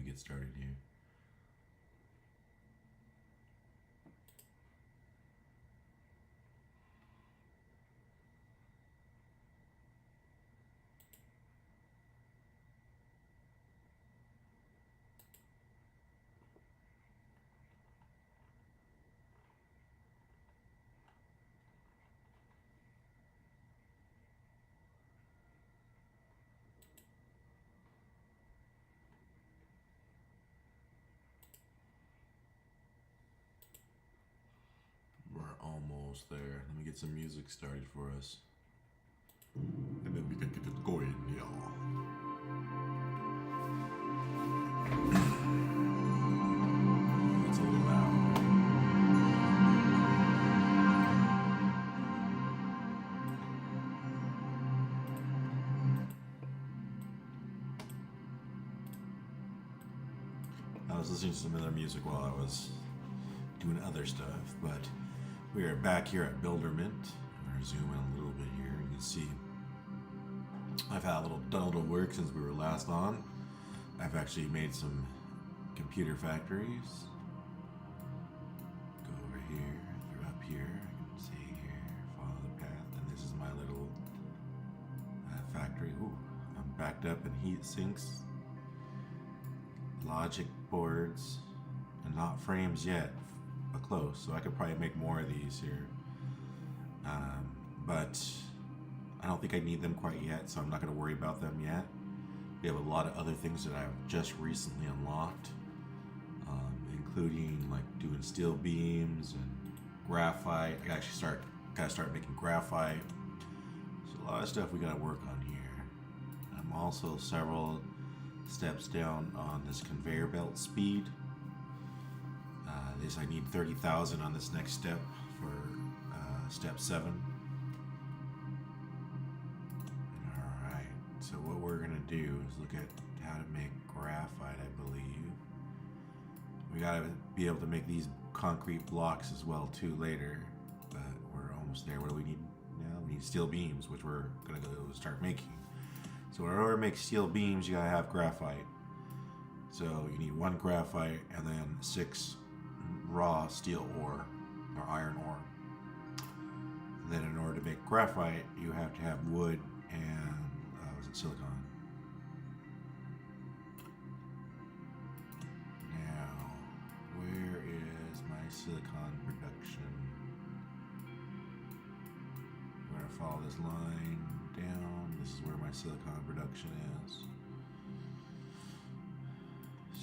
get started here. We're almost there. Let me get some music started for us. And then we can get it going, y'all. It's a little loud. I was listening to some other music while I was doing other stuff, but we are back here at Builderment. I'm going to zoom in a little bit here. You can see I've had done a little work since we were last on. I've actually made some computer factories. Go over here, they're up here. I can see here, follow the path, and this is my little factory. Ooh, I'm backed up in heat sinks, logic boards, and not frames yet, but close. So I could probably make more of these here, but I don't think I need them quite yet, so I'm not going to worry about them yet. We have a lot of other things that I've just recently unlocked, including like doing steel beams and graphite. I actually gotta start making graphite. So a lot of stuff we gotta work on here. I'm also several steps down on this conveyor belt speed. I need 30,000 on this next step for step 7. Alright, so what we're gonna do is look at how to make graphite, I believe. We gotta be able to make these concrete blocks as well too later, but we're almost there. What do we need now? We need steel beams, which we're gonna go start making. So in order to make steel beams, you gotta have graphite. So you need 1 graphite and then 6 raw steel ore or iron ore. And then in order to make graphite, you have to have wood and was it silicon? Now, where is my silicon production? We're gonna follow this line down. This is where my silicon production is.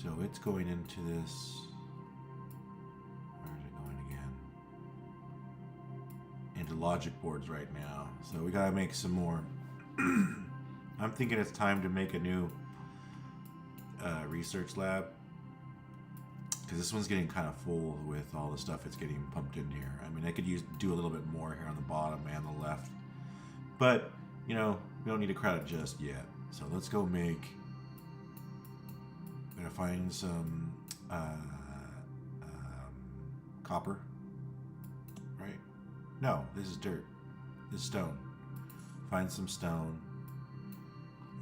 So it's going into this. Where is it going again? Into logic boards right now. So we gotta make some more. I'm thinking it's time to make a new research lab, because this one's getting kind of full with all the stuff that's getting pumped in here. I mean, I could do a little bit more here on the bottom and the left, but you know, we don't need to crowd it just yet. So let's go make. I'm gonna find some copper. Right? No, this is dirt. This is stone. Find some stone,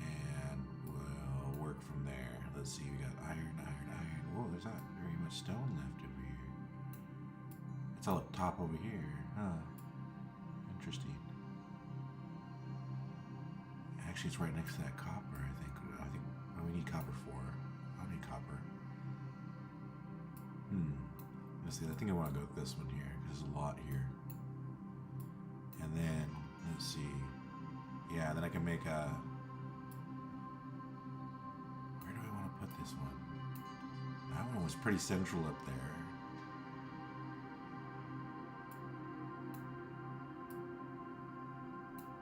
and we'll work from there. Let's see. We got iron. Whoa, there's not very much stone left over here. It's all up top over here. Huh. Interesting. Actually, it's right next to that copper, I think. What do we need copper for? I don't need copper. Let's see. I think I want to go with this one here, because there's a lot here. And then, let's see. Yeah, then I can make a... Where do I want to put this one? That one was pretty central up there.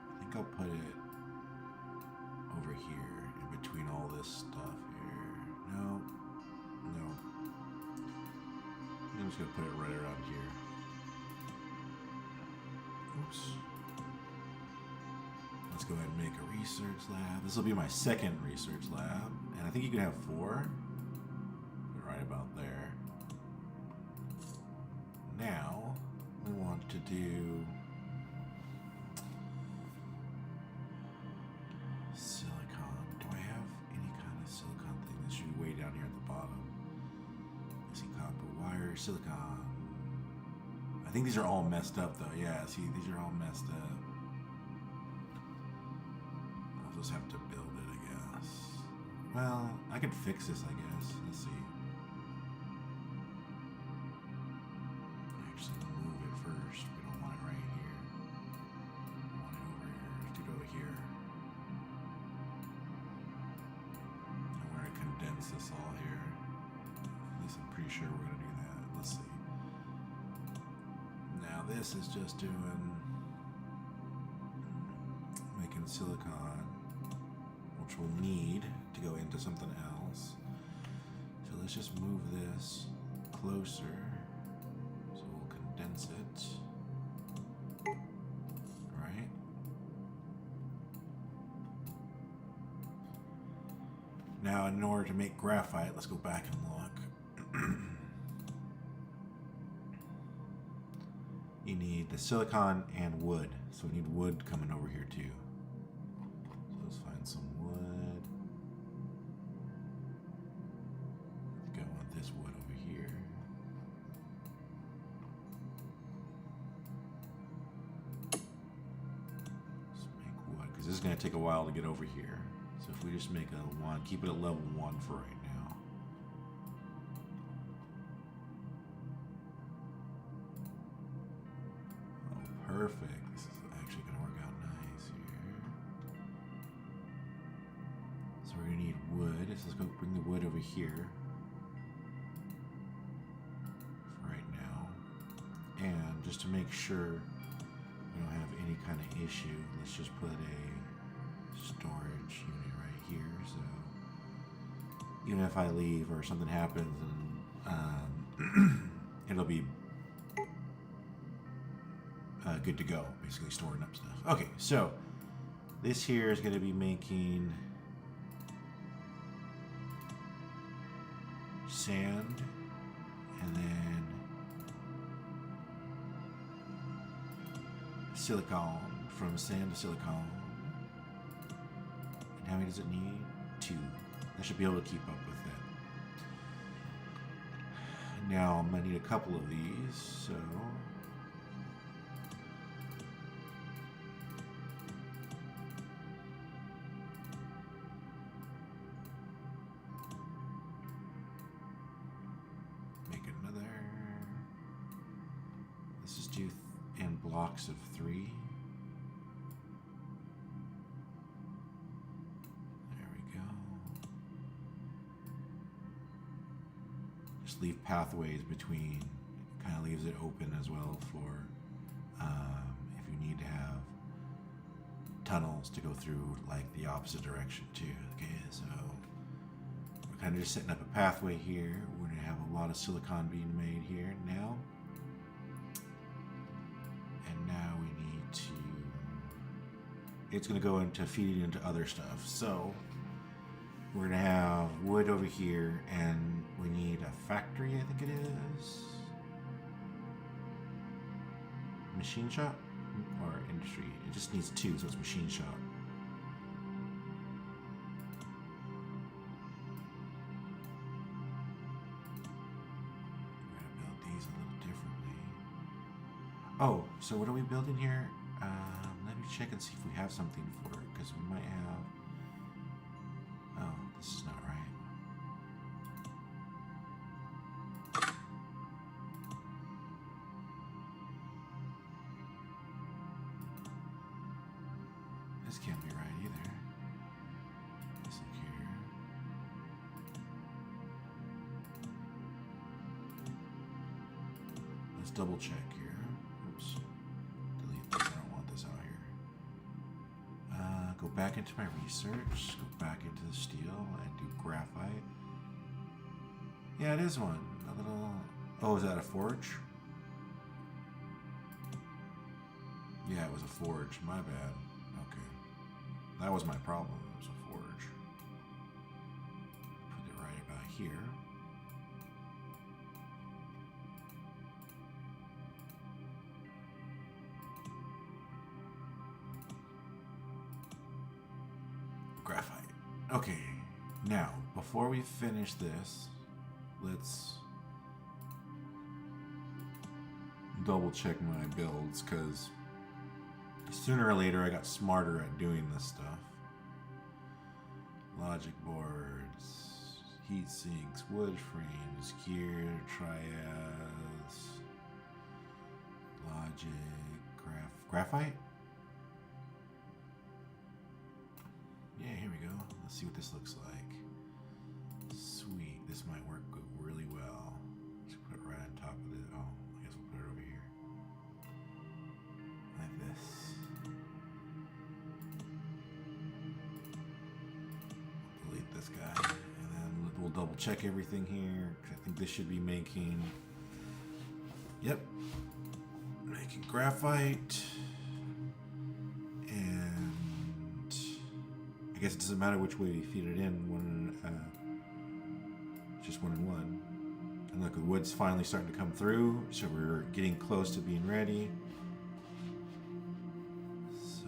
I think I'll put it over here, in between all this stuff here. No. I'm just gonna put it right around here. Oops. Let's go ahead and make a research lab. This will be my second research lab, and I think you can have 4. Right about there. Now, we want to do silicon. Do I have any kind of silicon thing? This should be way down here at the bottom. Where's silicon? I think these are all messed up though. Yeah, see, these are all messed up. I'll just have to build it, I guess. Well, I could fix this, I guess. Let's see. Actually, move it first. We don't want it right here. We want it over here. Let's do it over here. And we're going to condense this all here. At least I'm pretty sure we're going to do that. Let's see. Now this is just making silicon, which we'll need to go into something else. So let's just move this closer. So we'll condense it. Right? Now in order to make graphite, let's go back and look. You need the silicon and wood. So we need wood coming over here too. So let's find some wood. I think I want this wood over here. Let's make wood, because this is going to take a while to get over here. So if we just make a 1, keep it at level 1 for right now. Perfect. This is actually going to work out nice here. So we're going to need wood. So let's go bring the wood over here for right now. And just to make sure we don't have any kind of issue, let's just put a storage unit right here. So even if I leave or something happens, and it'll be good to go, basically storing up stuff. Okay, so this here is going to be making sand, and then silicon, from sand to silicon. And how many does it need? 2. I should be able to keep up with that. Now I'm going to need a couple of these, so in blocks of 3. There we go. Just leave pathways between, kind of leaves it open as well for if you need to have tunnels to go through like the opposite direction too. Okay, so we're kind of just setting up a pathway here. We're going to have a lot of silicon being made here now. Now we need to, it's going to go into feeding into other stuff. So we're going to have wood over here, and we need a factory, I think it is. Machine shop or industry. It just needs 2, so it's machine shop. Oh, so what are we building here? Let me check and see if we have something for it, because we might have... Oh, this is not right. This can't be right either. Let's look here. Let's double check here. Oops. Delete this. I don't want this out here. Go back into my research. Go back into the steel and do graphite. Yeah, it is one. A little... Oh, is that a forge? Yeah, it was a forge. My bad. Okay. That was my problem. It was a forge. Put it right about here. Graphite. Okay, now, before we finish this, let's double check my builds because sooner or later I got smarter at doing this stuff. Logic boards, heat sinks, wood frames, gear, triads, logic, graphite? Yeah, here we go. Let's see what this looks like. Sweet, this might work really well. Let's put it right on top of it. Oh, I guess we'll put it over here. Like this. Delete this guy. And then we'll double check everything here. I think this should be making... Yep. Making graphite. And... I guess it doesn't matter which way we feed it in. Just one and one. And look, the wood's finally starting to come through, so we're getting close to being ready. So,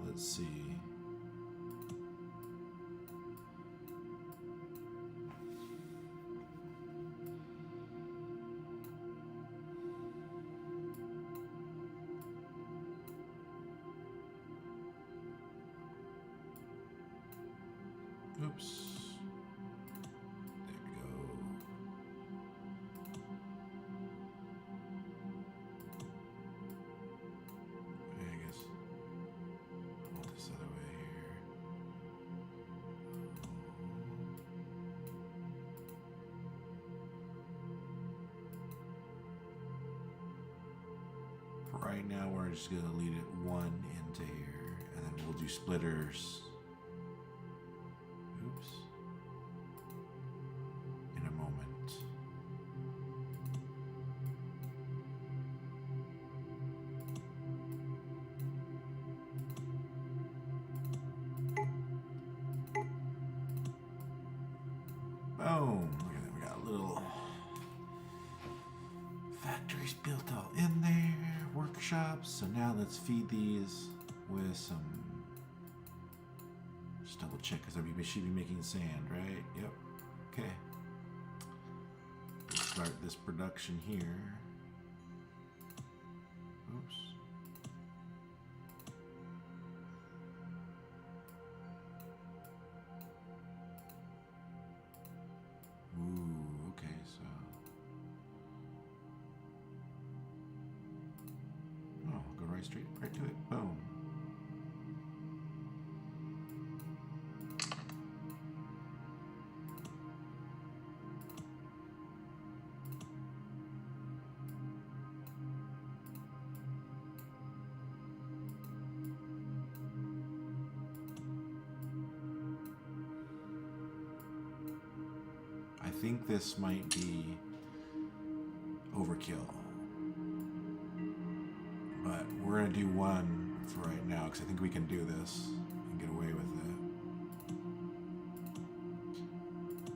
let's see. Oops. Right now we're just going to lead it one into here, and then we'll do splitters. Oops. In a moment. Boom. Look at that. We got little factories built all in there. Workshops. So now let's feed these with some. Just double check because we should be making sand, right? Yep. Okay. Let's start this production here. Oops. Ooh, okay, so. Oh, go right to it. Boom. I think this might be overkill. But we're going to do one for right now because I think we can do this and get away with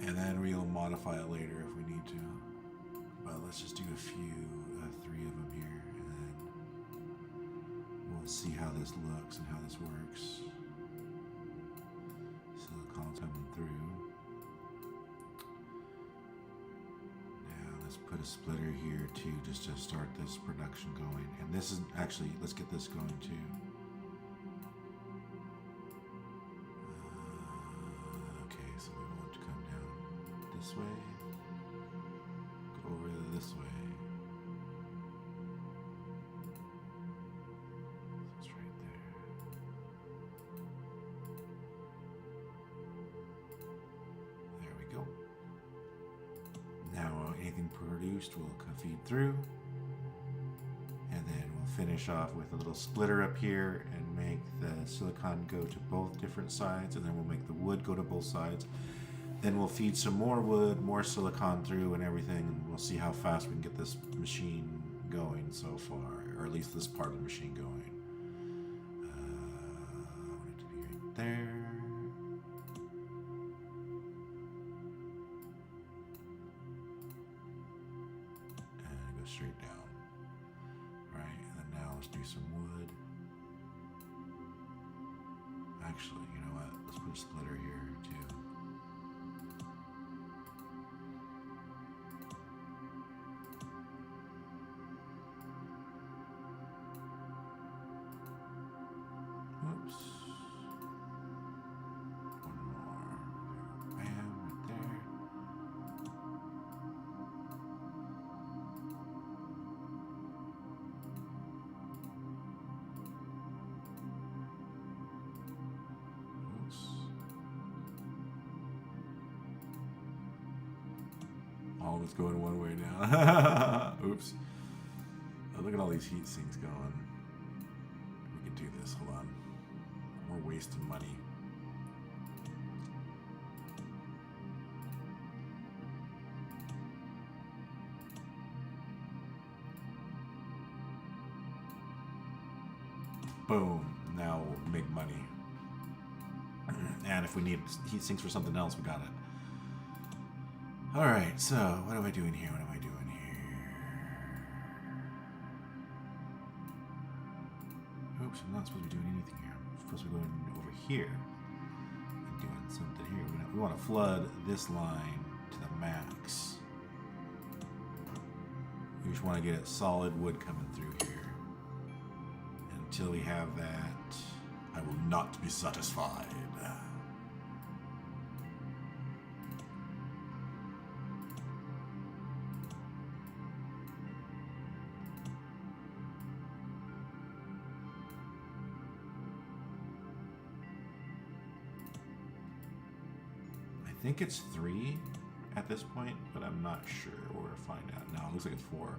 it. And then we'll modify it later if we need to. But let's just do a few, 3 of them here, and then we'll see how this looks and how this works. Silicon coming through. Put a splitter here too, just to start this production going. And this is actually, let's get this going too. Okay, so we want to come down this way, go over this way. It's right there. There we go. Now anything produced will feed through, and then we'll finish off with a little splitter up here and make the silicon go to both different sides, and then we'll make the wood go to both sides. Then we'll feed some more wood, more silicon through and everything, and we'll see how fast we can get this machine going so far, or at least this part of the machine going. I want it to be right there. Straight down. Right, and then now let's do some wood. Actually, you know what? Let's put a splitter here too. All of it's going one way now. Oops. Oh, look at all these heat sinks going. We can do this. Hold on. We're wasting money. Boom. Now we'll make money. And if we need heat sinks for something else, we got it. Alright, so what am I doing here? What am I doing here? Oops, I'm not supposed to be doing anything here. I'm supposed to be going over here and doing something here. We want to flood this line to the max. We just want to get solid wood coming through here. Until we have that, I will not be satisfied. I think it's 3 at this point, but I'm not sure. We're going to find out. No, it looks like it's 4.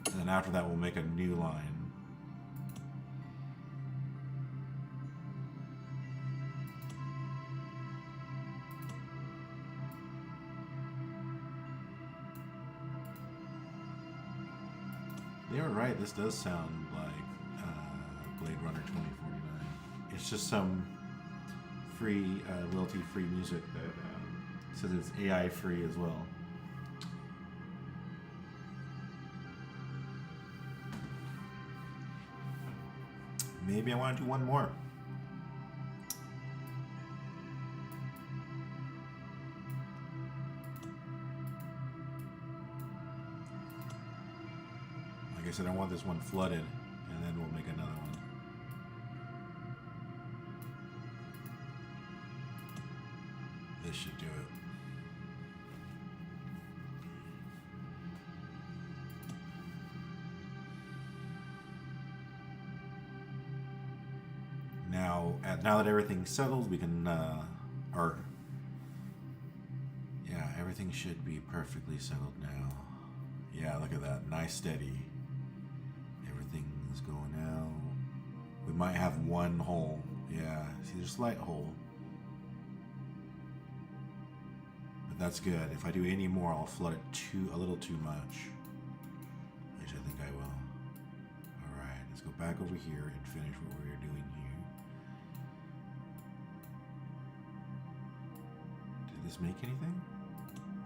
And then after that, we'll make a new line. They were right. This does sound like Blade Runner 2049. It's just some free, royalty-free music that says it's AI-free as well. Maybe I want to do one more. Like I said, I want this one flooded, and then we'll make another one. This should do it. Now that everything's settled, we can, everything should be perfectly settled now. Yeah, look at that. Nice, steady. Everything's going out. We might have one hole. Yeah, see, there's a slight hole. But that's good. If I do any more, I'll flood it a little too much. Which I think I will. Alright, let's go back over here and finish what we were doing here. Did this make anything?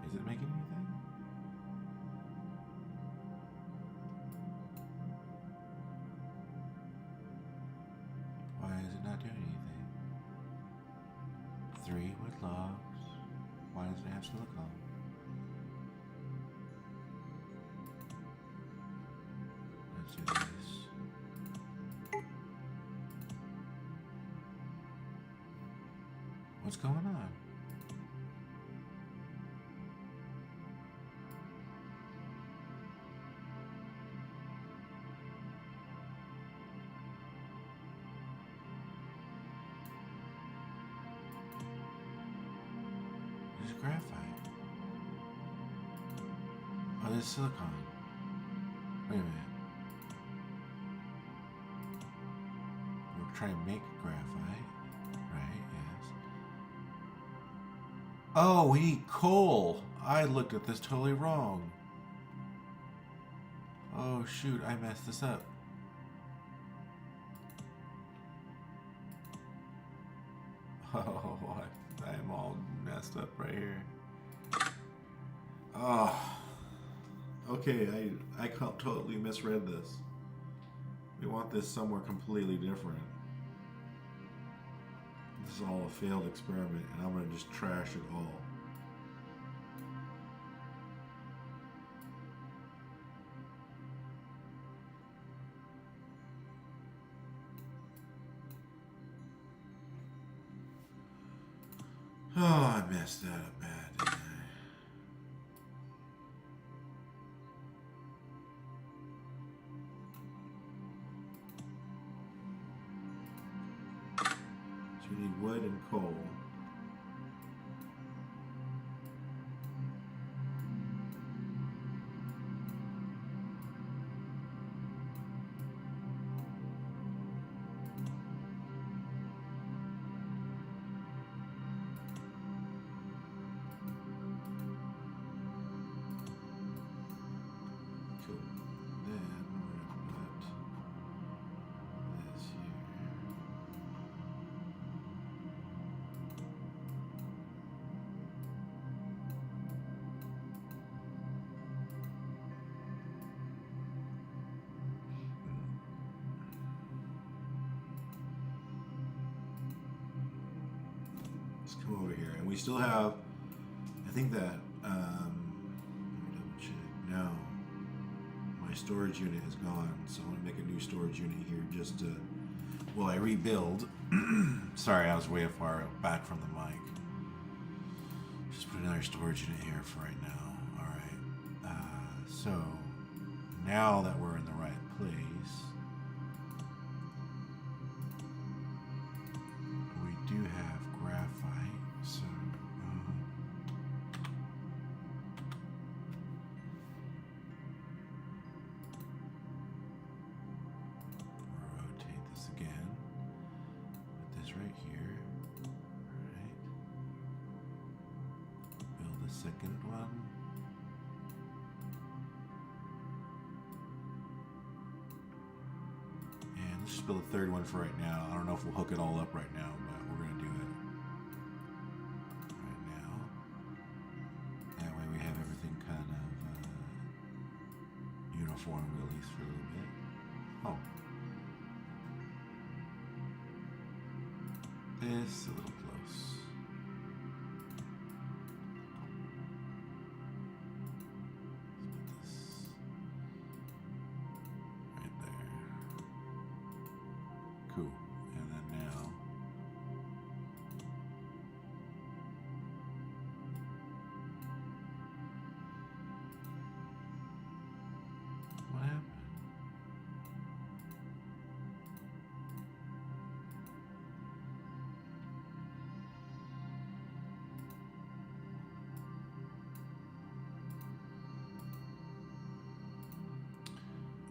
Is it making anything? Why is it not doing anything? 3 wood logs. Why does it have silicone? Let's do this. What's going on? There's graphite. Oh, there's silicone. Wait a minute. We're trying to make graphite, right? Yes. Oh, we need coal. I looked at this totally wrong. Oh, shoot, I messed this up. Oh, I am all messed up right here. Oh, okay, I totally misread this. We want this somewhere completely different. This is all a failed experiment, and I'm going to just trash it all. Oh, I messed that up bad, didn't I? So we need wood and coal. let's come over here. And we still have, I think that, let me double check. No, my storage unit is gone. So I want to make a new storage unit here just to, well, I rebuild. Sorry, I was way far back from the mic. Just put another storage unit here for right now. All right. So now that we're in the right place, we do have graphite. So rotate this again. Put this right here. All right. Build a second one. And let's just build a third one for right now. I don't know if we'll hook it all up right now, but we're going to do it right now. That way we have everything kind of uniform, at least for a little bit. Oh. This a little close. Let's put this right there. Cool. And then now what happened?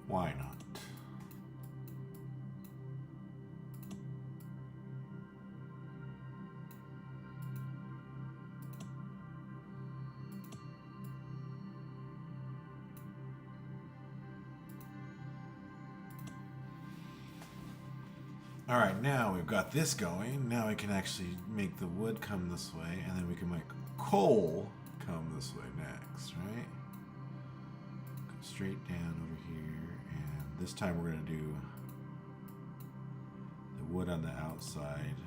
Why not? All right, now we've got this going. Now we can actually make the wood come this way, and then we can make coal come this way next, right? Go straight down over here, and this time we're going to do the wood on the outside.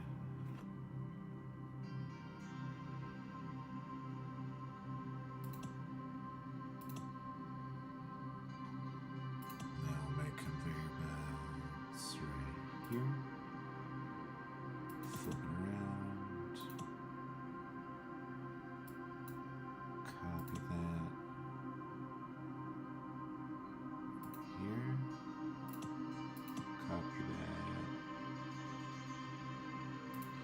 Then we'll make conveyor belts right here. Flip it around. Copy that. Here. Copy that.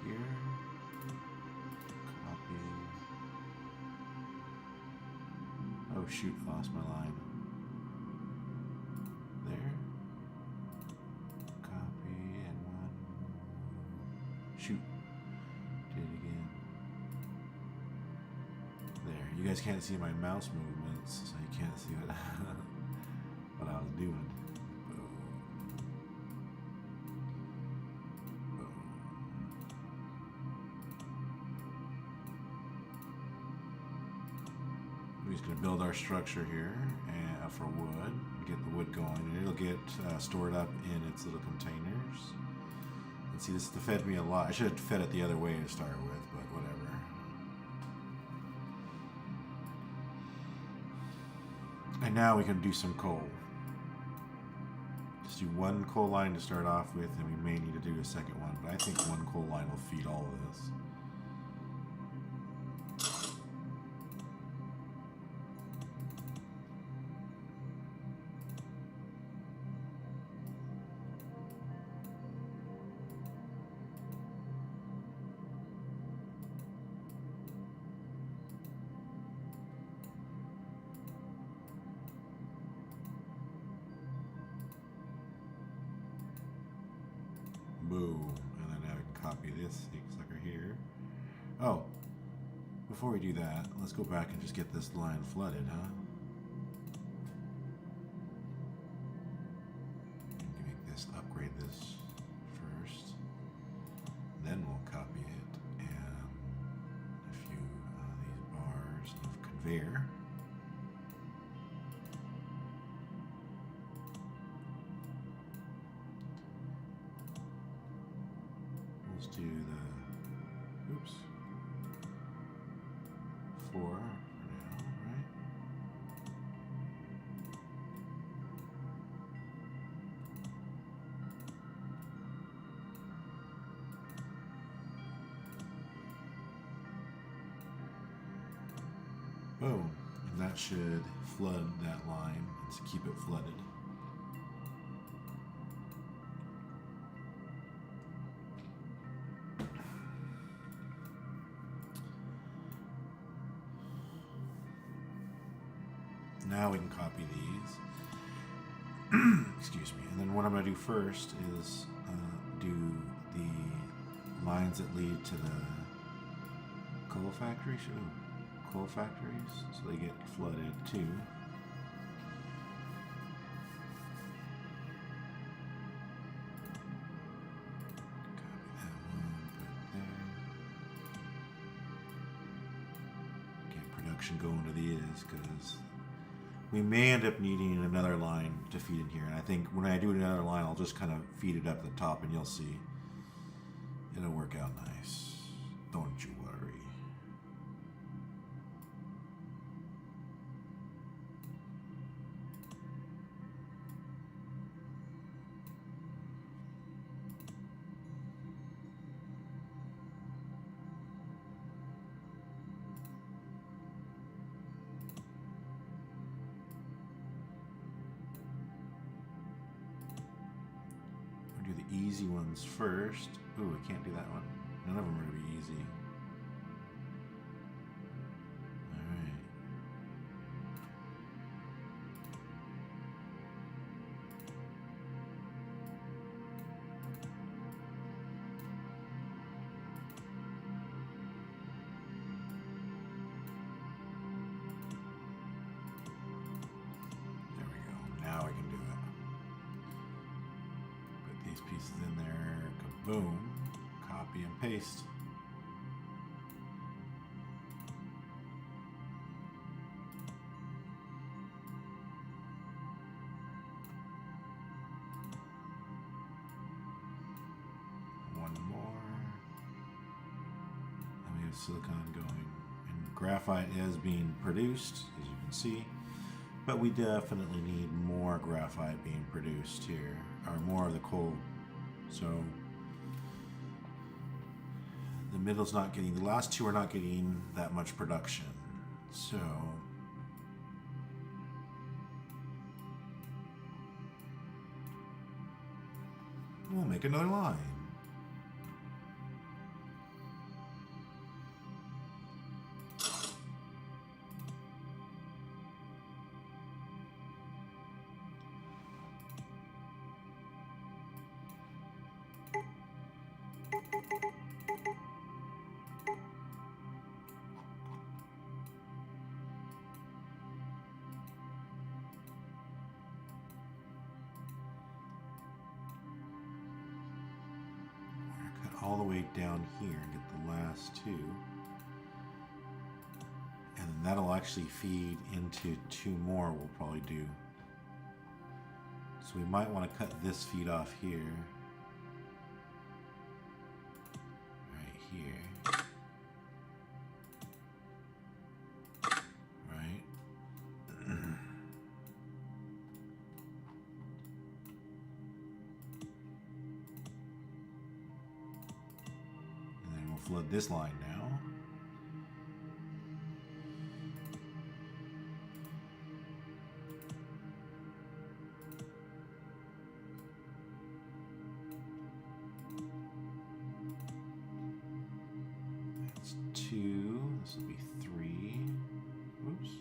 Here. Copy. Oh shoot, lost my line. There. Copy and one. Shoot. Do it again. There. You guys can't see my mouse movements, so you can't see what, what I was doing. Boom. Boom. We're just going to build our structure here and, for wood. Get the wood going, and it'll get stored up in its little containers. And see, this fed me a lot. I should have fed it the other way to start with, but whatever. And now we can do some coal. Just do one coal line to start off with, and we may need to do a second one, but I think one coal line will feed all of this. Boom. And then now we can copy this sucker here. Oh, before we do that, let's go back and just get this line flooded, huh? Make this, upgrade this first. Then we'll copy it. And a few of these bars of conveyor. Let's do the, oops, for now, right? Boom. And that should flood that line to keep it flooded. Now we can copy these. Excuse me. And then what I'm going to do first is do the lines that lead to the coal factory. Coal factories, so they get flooded too. Copy that one, put it there. Get production going to these because we may end up needing another line to feed in here. And I think when I do another line, I'll just kind of feed it up at the top and you'll see it'll work out nice. Don't you worry. Do the easy ones first. Ooh, I can't do that one. None of them are going to be easy. Alright. There we go. Now I can do it. These pieces in there, kaboom, copy and paste. One more. And we have silicon going. And graphite is being produced, as you can see. But we definitely need more graphite being produced here, or more of the coal. So the middle's not getting, the last two are not getting that much production. So we'll make another line. All the way down here and get the last two, and then that'll actually feed into two more we'll probably do. So we might want to cut this feed off here, right here, right. Flood this line now. That's 2. This will be 3. Oops.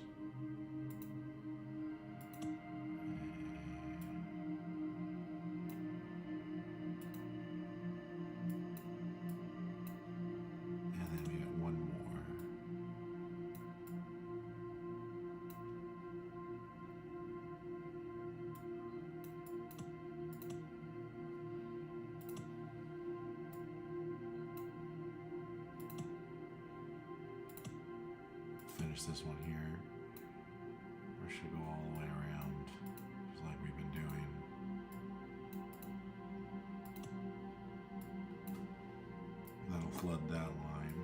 Finish this one here, or should go all the way around, just like we've been doing. That'll flood that line.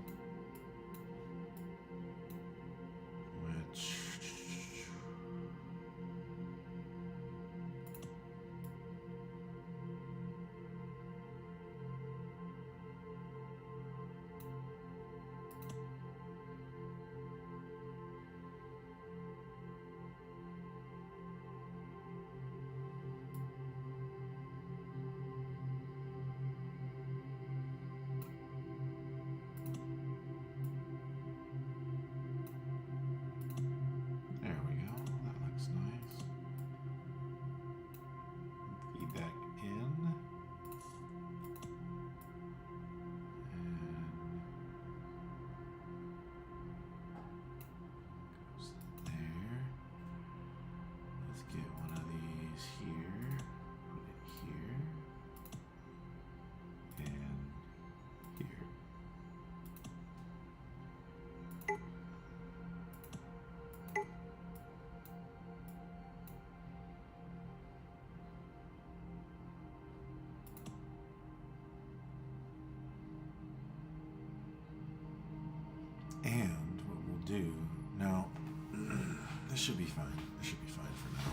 fine. This should be fine for now.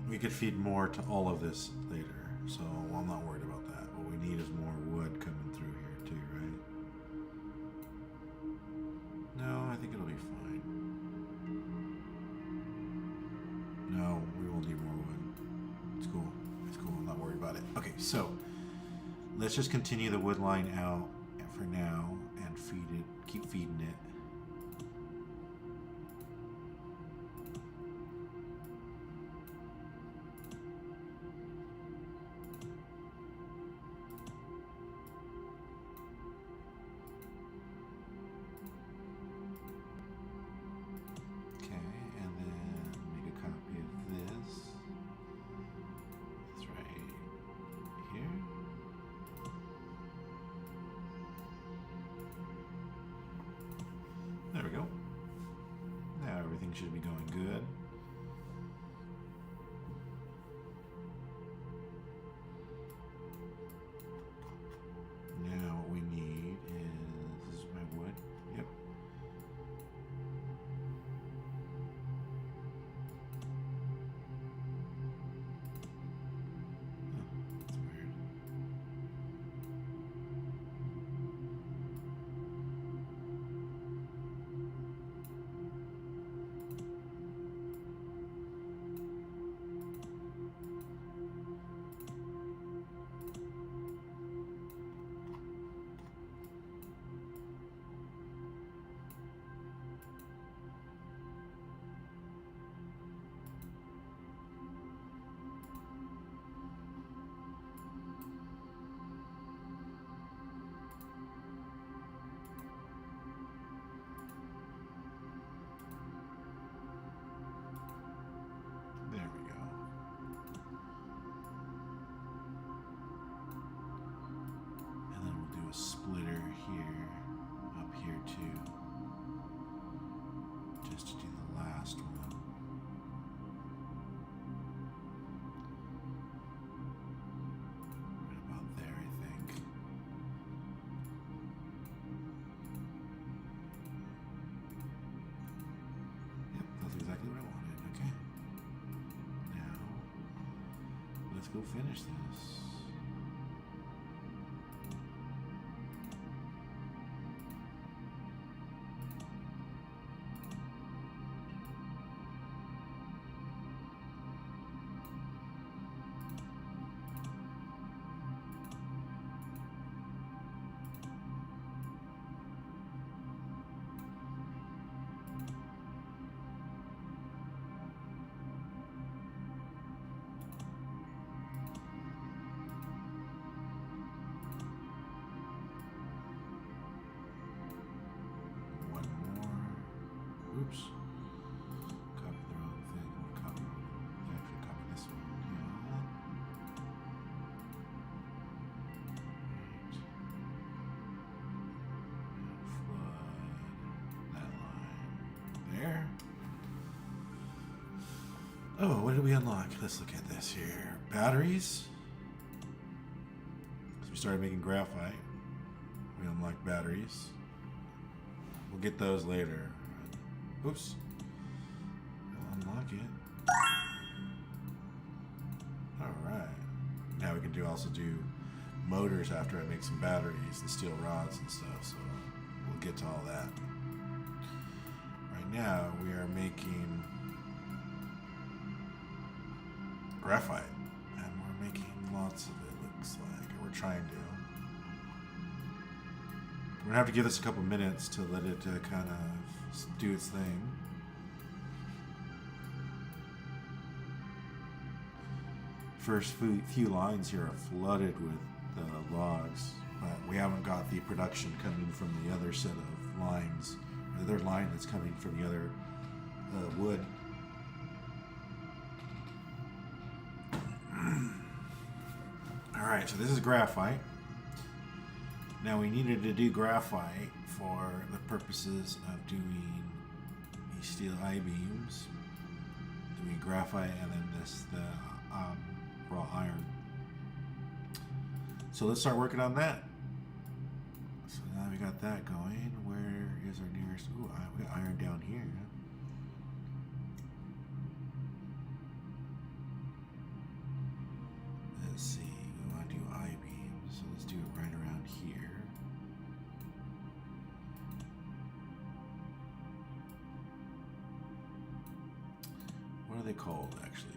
We could feed more to all of this later, so I'm not worried about that. What we need is more wood coming through here too, right? No, I think it'll be fine. No, we will need more wood. It's cool. It's cool. I'm not worried about it. Okay, so let's just continue the wood line out for now and feed it. Keep feeding it. There we go. Now everything should be going good. Now what we need is, this is my wood. Yep. Oh, that's weird. There we go. And then we'll do a splitter here, up here too, just to do the last one. Right about there, I think. Yep, that's exactly what I wanted. Okay. Now, let's go finish this. One more. Oops. Copied the wrong thing. Actually copy this one. Yeah. Right. Flood that line there. Oh, what did we unlock? Let's look at this here. Batteries. So we started making graphite. We unlocked batteries. We'll get those later. Oops. We'll unlock it. Alright. Now we can also do motors after I make some batteries and steel rods and stuff, so we'll get to all that. Right now we are making graphite, and we're making lots of it, looks like, or we're trying to. We're gonna have to give this a couple minutes to let it kind of do its thing. First few lines here are flooded with logs, but we haven't got the production coming from the other set of lines, the other line that's coming from the other wood. Alright, so this is graphite. Now we needed to do graphite for the purposes of doing these steel I-beams. Doing graphite and then the raw iron. So let's start working on that. So now we got that going. Where is our nearest? Ooh, we got iron down here. Let's see. We want to do I-beams, so let's do it right around here. What are they called, actually?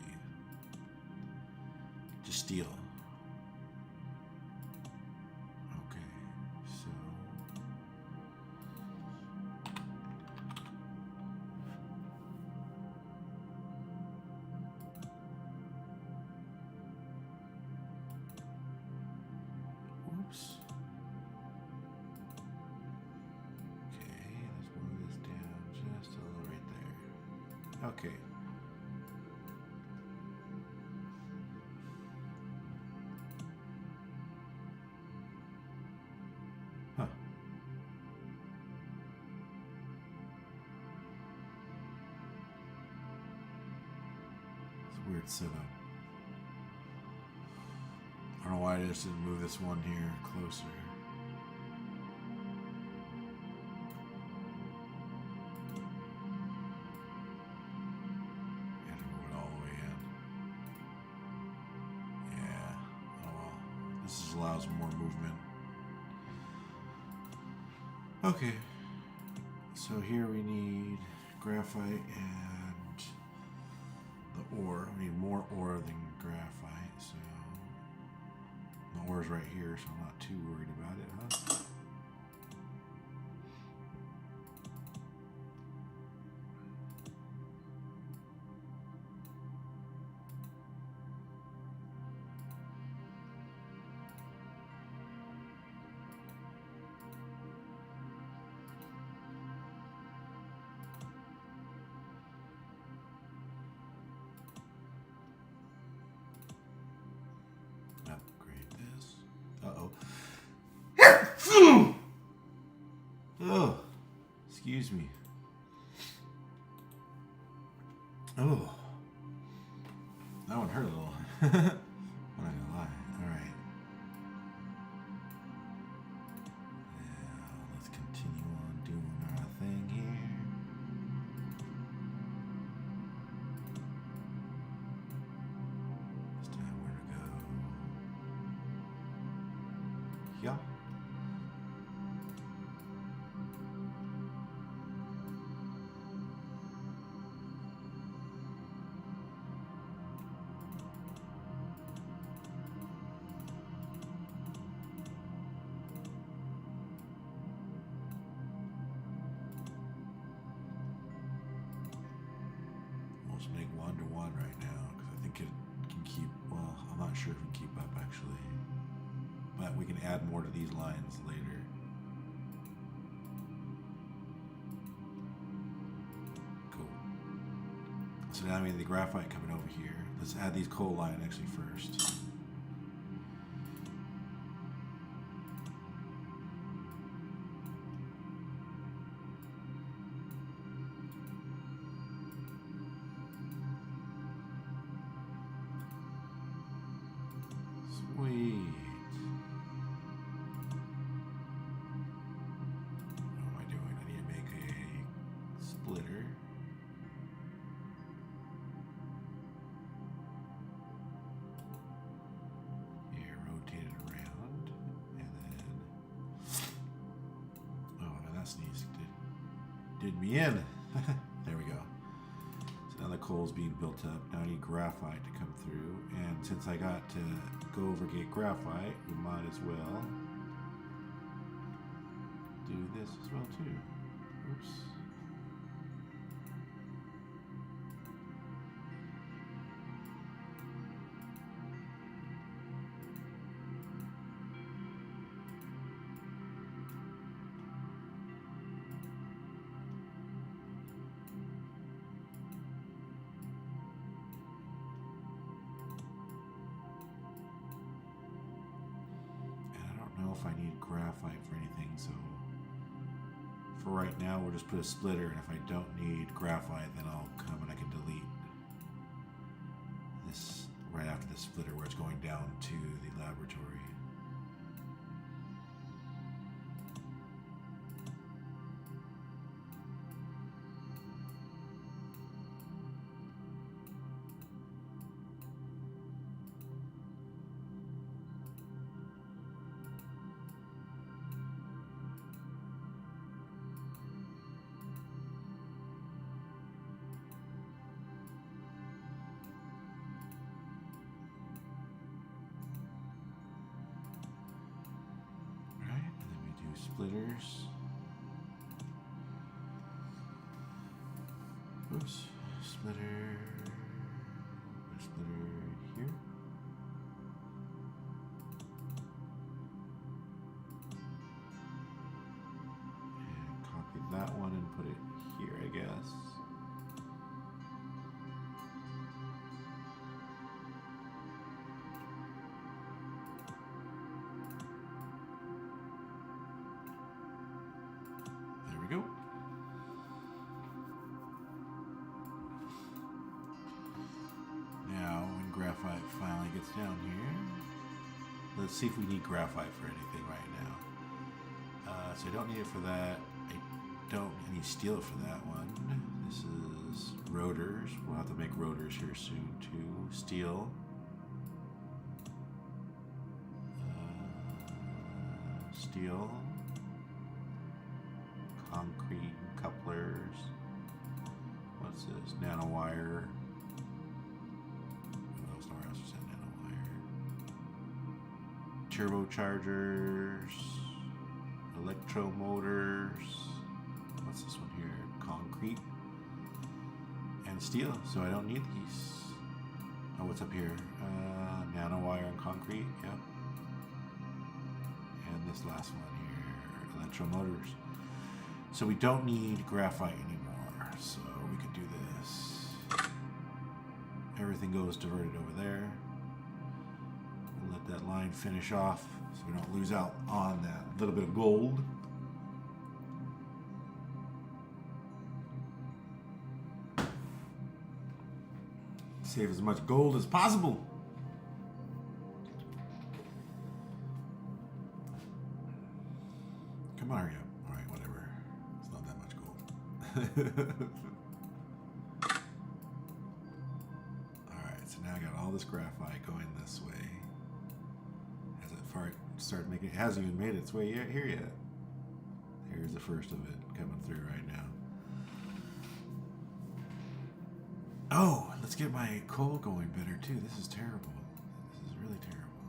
Just steel. Okay, so whoops. Okay, let's move this down just a little right there. Okay. Huh. It's a weird setup. I don't know why I just didn't move this one here closer. And move it all the way in. Yeah. Oh well. This just allows more movement. Okay. So here we need graphite and the ore. We need more ore than graphite, so the ore's right here, so I'm not too worried about it, huh? Upgrade this. Uh-oh. Oh, excuse me. Oh, that one hurt a little. I'm not gonna lie. All right. Now let's continue on doing our thing here. This time where to go? Yeah. Let's make 1 to 1 right now because I think it can keep. Well, I'm not sure if it can keep up actually, but we can add more to these lines later. Cool. So now we need the graphite coming over here. Let's add these coal line actually first. Sweet. What am I doing? I need to make a splitter. Here, rotate it around, and then. Oh, man, that sneeze did me in. There we go. So now the coal's being built up. Now I need graphite to come through, and since I got to go over get graphite, we might as well do this as well too. Oops. If I need graphite for anything, so for right now we'll just put a splitter, and if I don't need graphite then I'll come and I can delete this right after the splitter where it's going down to the laboratory. splitters. Oops, splitter here. And copy that one and put it here, I guess. There we go. Now, when graphite finally gets down here, let's see if we need graphite for anything right now. So I don't need it for that. I need steel for that one. This is rotors. We'll have to make rotors here soon too. Steel. Steel. Concrete couplers. What's this? Nanowire. Turbochargers, electromotors, what's this one here? Concrete and steel, so I don't need these. Oh, what's up here? Nanowire and concrete, yep. And this last one here, electromotors. So we don't need graphite anymore, so we can do this. Everything goes diverted over there. Let that line finish off so we don't lose out on that little bit of gold. Save as much gold as possible. Come on, hurry up. Alright, whatever. It's not that much gold. Alright, so now I got all this graphite going this way. Start making, it hasn't even made its way here yet. Here's the first of it coming through right now. Oh, let's get my coal going better too. This is terrible. This is really terrible.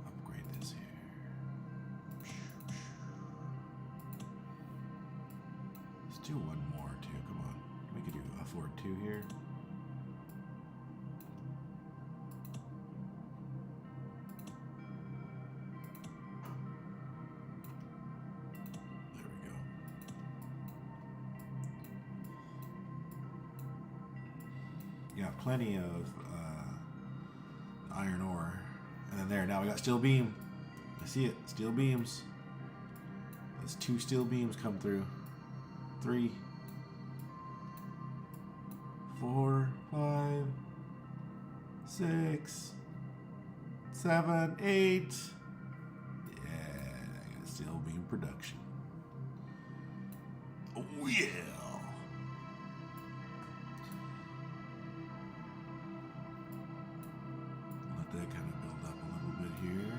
Upgrade this here. Let's do one more too. Come on. We could do afford 2 here. Got plenty of iron ore. And then there, now we got steel beam. I see it, steel beams. That's 2 steel beams come through. 3, 4, 5, 6, 7, 8. Yeah, I got steel beam production. Oh yeah. That kind of build up a little bit here.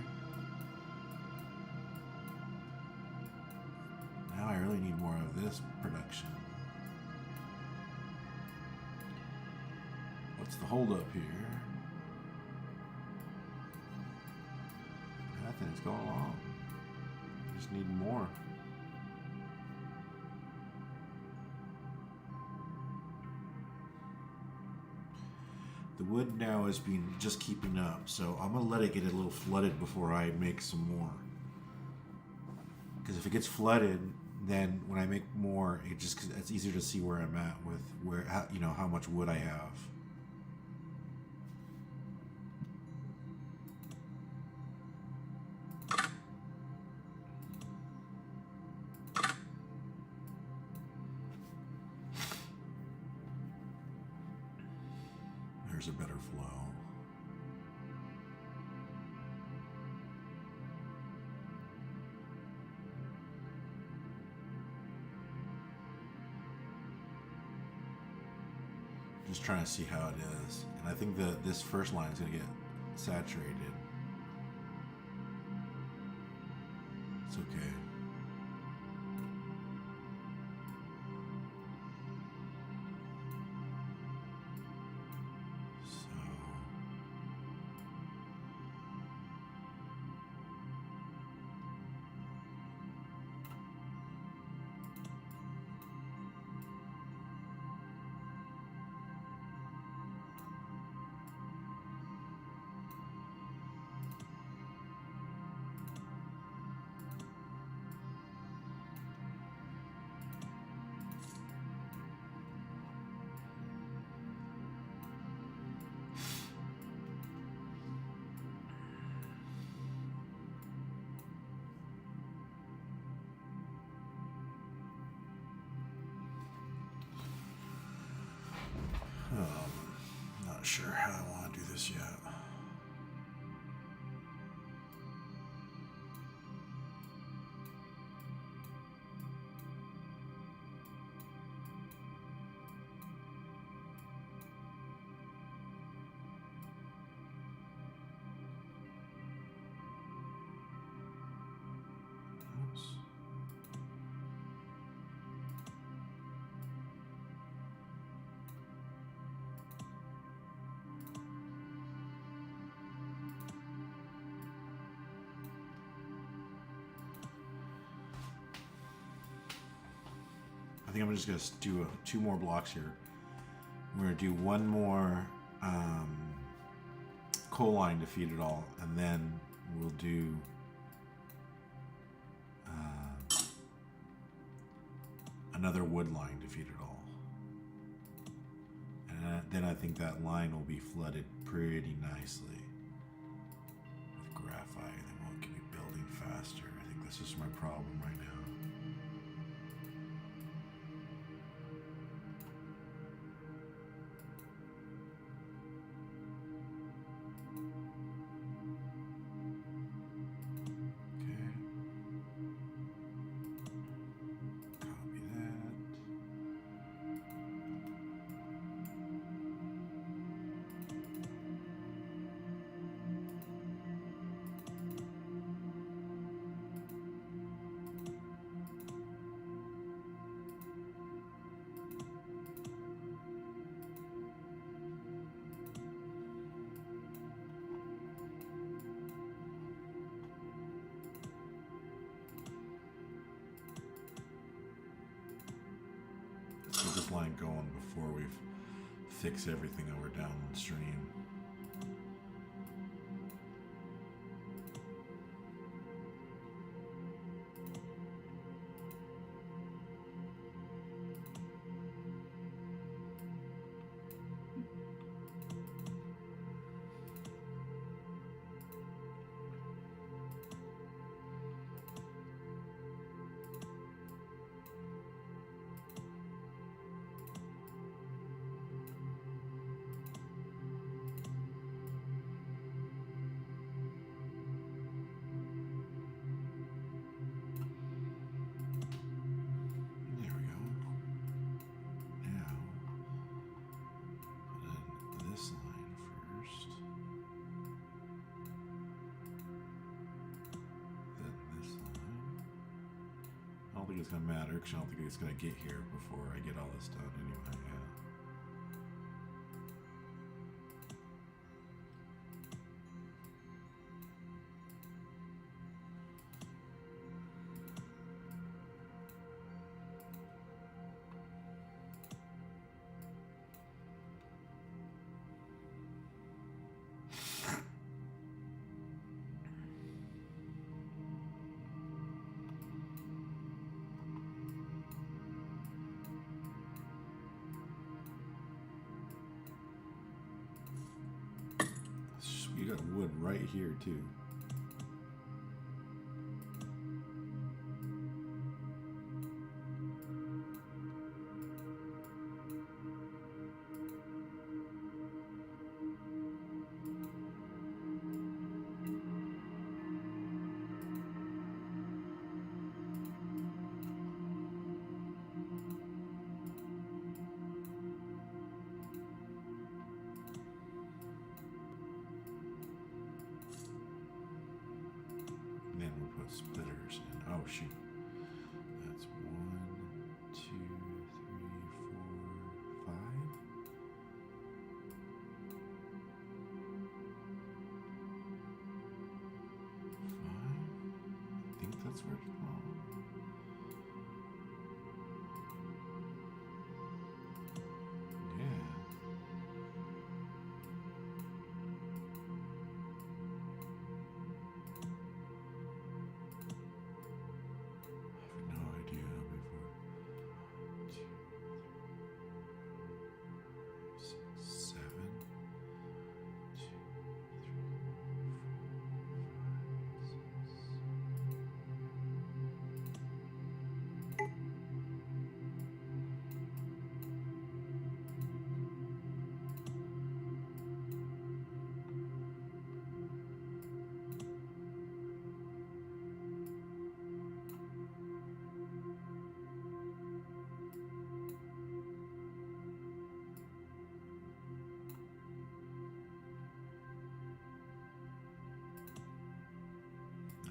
Now I really need more of this production. What's the holdup here? Nothing, it's going along. Just need more. The wood now has been just keeping up, so I'm gonna let it get a little flooded before I make some more. Because if it gets flooded, then when I make more, it's easier to see where I'm at with how much wood I have. There's a better flow. Just trying to see how it is. And I think that this first line is going to get saturated. It's okay. sure how I want to do this yet. I think I'm just going to do 2 more blocks here. We're going to do 1 more coal line to feed it all, and then we'll do another wood line to feed it all. And then I think that line will be flooded pretty nicely with graphite, and then we'll keep building faster. I think this is my problem right now. Get this line going before we fix everything over downstream. I don't think it's gonna matter because I don't think it's gonna get here before I get all this done anyway. Yeah. You got wood right here too.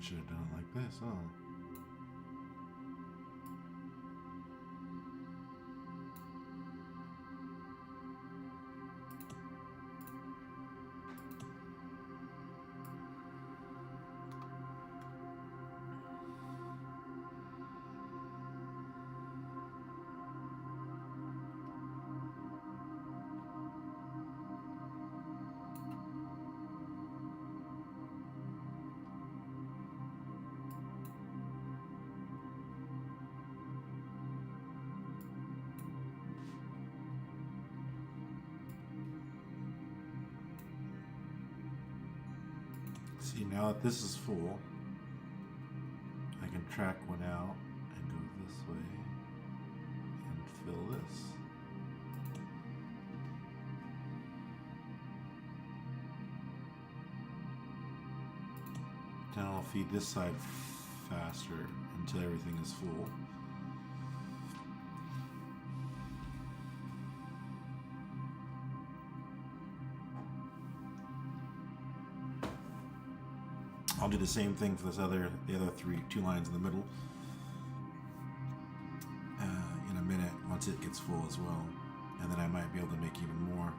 should have done it like this, huh? See, now that this is full, I can track one out and go this way and fill this. Then I'll feed this side faster until everything is full. I'll do the same thing for the other two lines in the middle in a minute once it gets full as well, and then I might be able to make even more.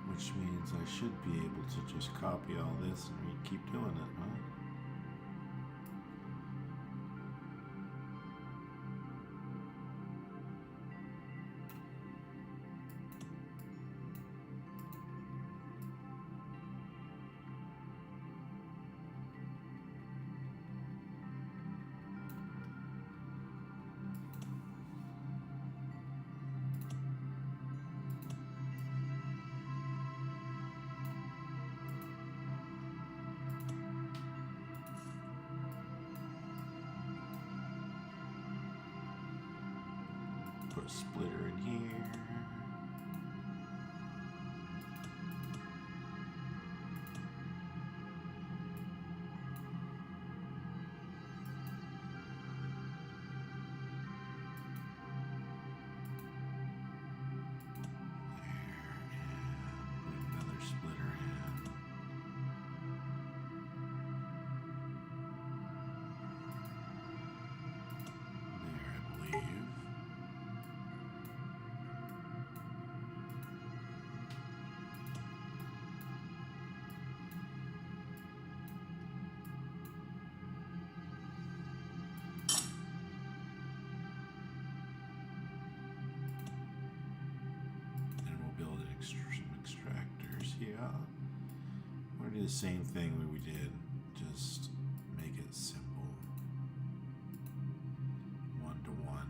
Which means I should be able to just copy all this and keep doing it, huh? Put a splitter in here. We're gonna do the same thing that we did, just make it simple. 1-to-1.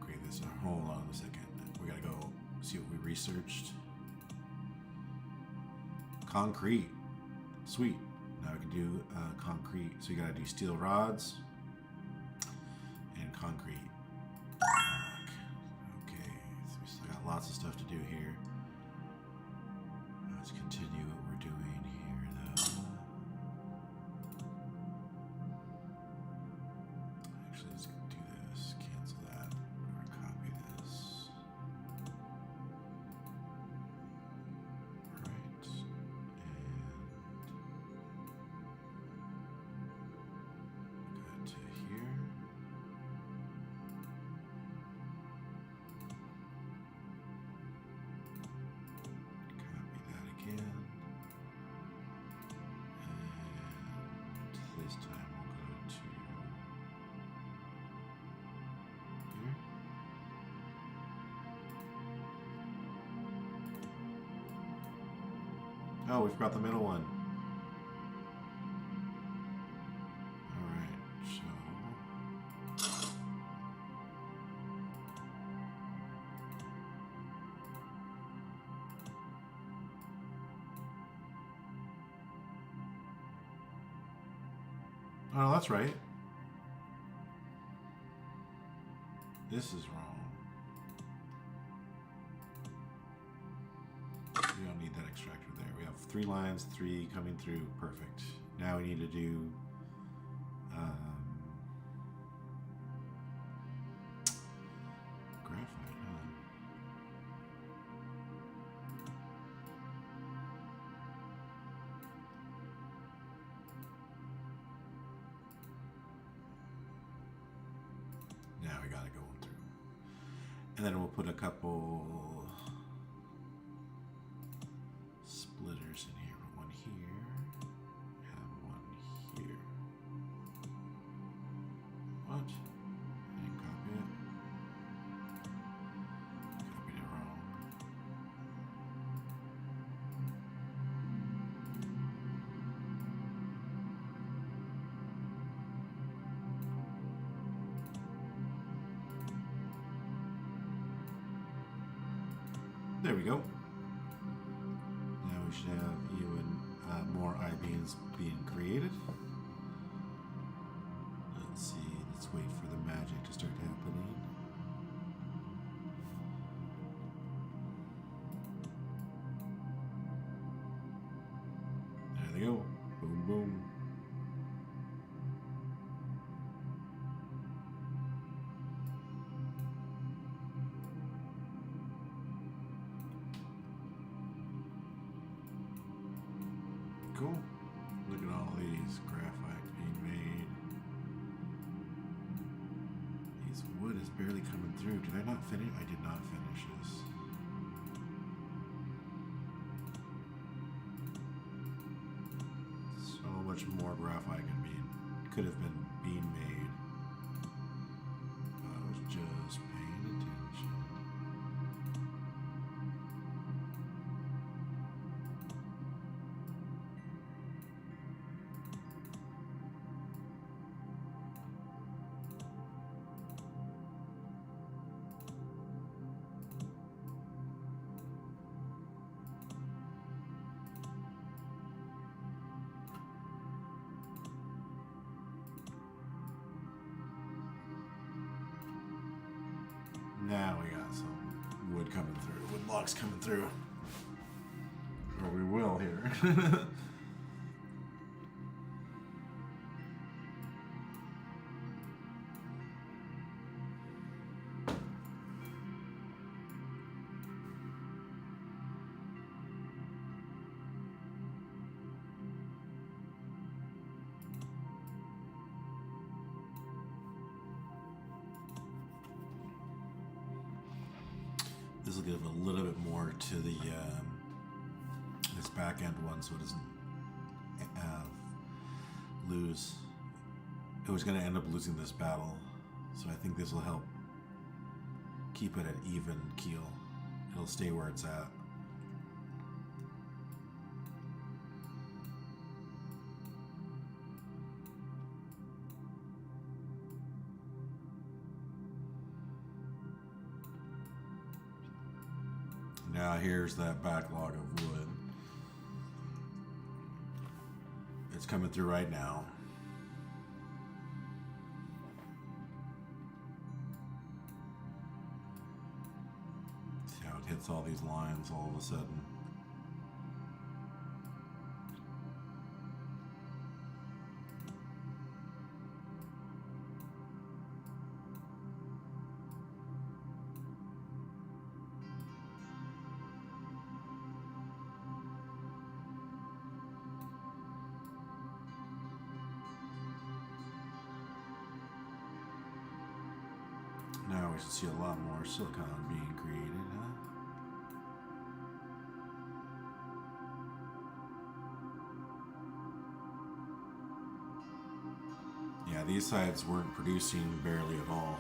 Okay, this. Hold on a second. We gotta go see what we researched. Concrete. Sweet. Now we can do concrete. So you gotta do steel rods and concrete. Okay, so we still got lots of stuff to do here. Let's continue what we're doing here, though. Actually, let's do this. Cancel that. Or copy this. Right. And go to here. Copy that again. And this time we'll go to here. Oh, we forgot the middle one. Alright, so oh, no, that's right. This is wrong. We don't need that extractor there. We have 3 lines, 3 coming through. Perfect. Now we need to do And then we'll put a couple splitters in here. Put one here, have one here. What? I didn't copy it. Copied it wrong. There we go. Now we should have even more I-beams being created. Let's see, let's wait for the magic to start happening. There they go. Boom, boom. Cool. Look at all these graphite being made. These wood is barely coming through. Did I not finish? I did not finish this. So much more graphite could have been being made. I was just paying attention. Now we got some wood coming through, wood blocks coming through. Or we will here. This will give a little bit more to the this back end one, so it doesn't lose. It was going to end up losing this battle, so I think this will help keep it at even keel. It'll stay where it's at. Now here's that backlog of wood. It's coming through right now. See how it hits all these lines all of a sudden. Now we should see a lot more silicon being created, huh? Yeah, these sides weren't producing barely at all.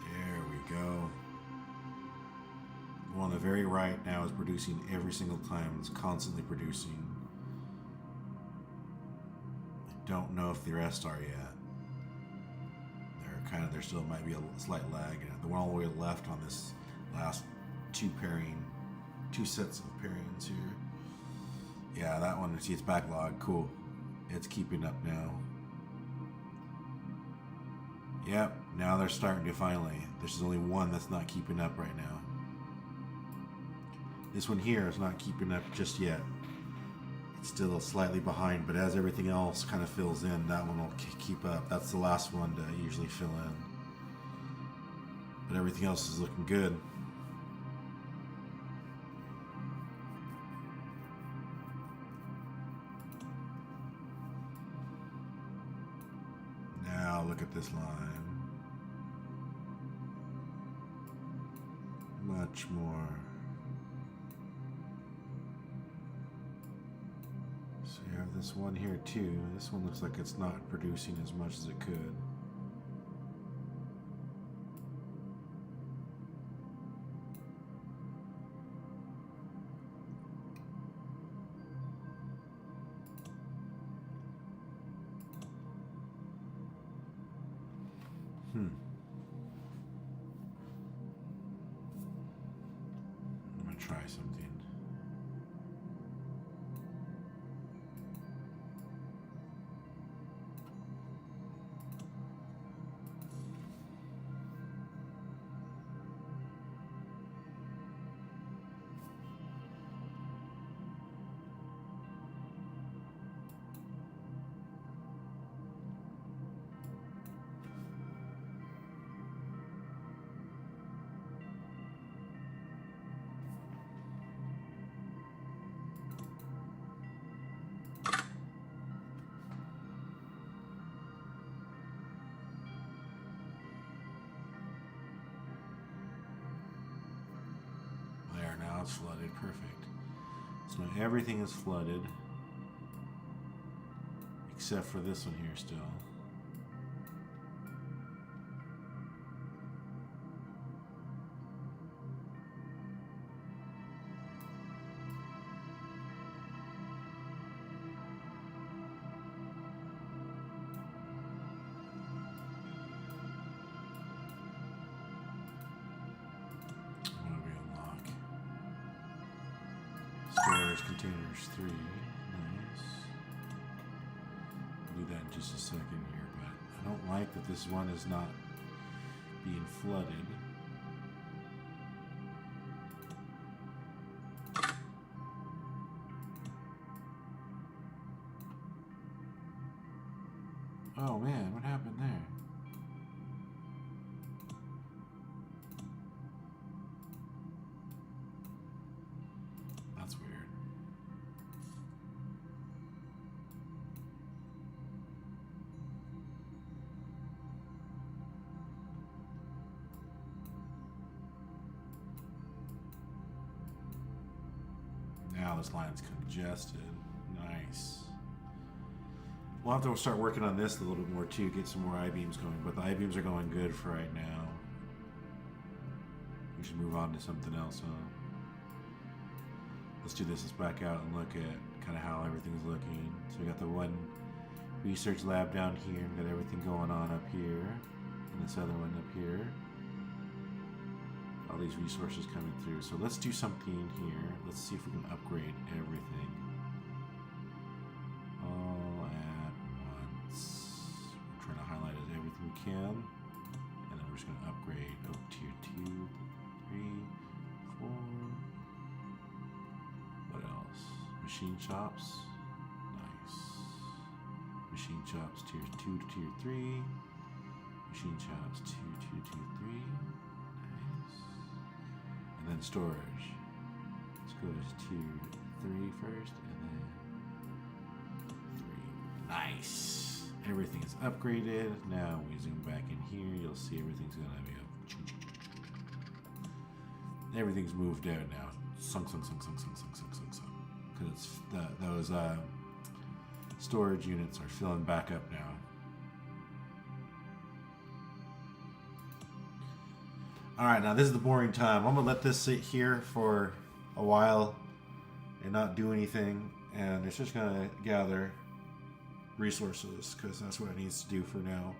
There we go. The one on the very right now is producing every single time. It's constantly producing. Don't know if the rest are yet. There still might be a slight lag. The one all the way left on this last two sets of pairings here. Yeah, that one, see, it's backlog. Cool. It's keeping up now. Yep, now they're starting to finally. There's only one that's not keeping up right now. This one here is not keeping up just yet. Still slightly behind, but as everything else kind of fills in, that one will keep up. That's the last one to usually fill in. But everything else is looking good. Now look at this line. Much more. So you have this one here too. This one looks like it's not producing as much as it could. I'm gonna try something. Now it's flooded. Perfect. So now everything is flooded except for this one here still. Storage containers 3. Nice. I'll do that in just a second here, but I don't like that this one is not being flooded. Oh man, what happened there? That's weird. Now this line's congested. Nice. We'll have to start working on this a little bit more too, get some more I-beams going, but the I-beams are going good for right now. We should move on to something else, huh? Let's do this. Let's back out and look at kind of how everything's looking. So we got the one research lab down here, and got everything going on up here, and this other one up here. All these resources coming through. So let's do something here. Let's see if we can upgrade everything all at once. We're trying to highlight everything we can, and then we're just going to upgrade tier 2, 3, 4. What else? Machine shops. Nice. Machine shops tier 2 to tier 3. Machine shops 2, 2, 2, 3. Nice. And then storage. Let's go to tier 3 first, and then 3. Nice. Everything is upgraded. Now we zoom back in here. You'll see everything's gonna be up. Everything's moved out now. Sunk. Because those storage units are filling back up now. All right, now this is the boring time. I'm gonna let this sit here for a while and not do anything, and it's just gonna gather resources because that's what it needs to do for now.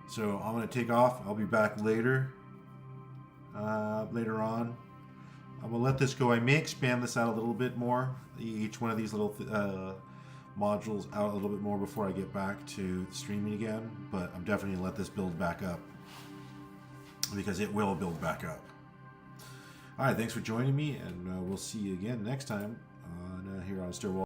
So I'm gonna take off. I'll be back later. Later on, I'm gonna let this go. I may expand this out a little bit more. Each one of these little modules out a little bit more before I get back to streaming again. But I'm definitely gonna let this build back up, because it will build back up. All right, thanks for joining me, and we'll see you again next time on here on Stairwell.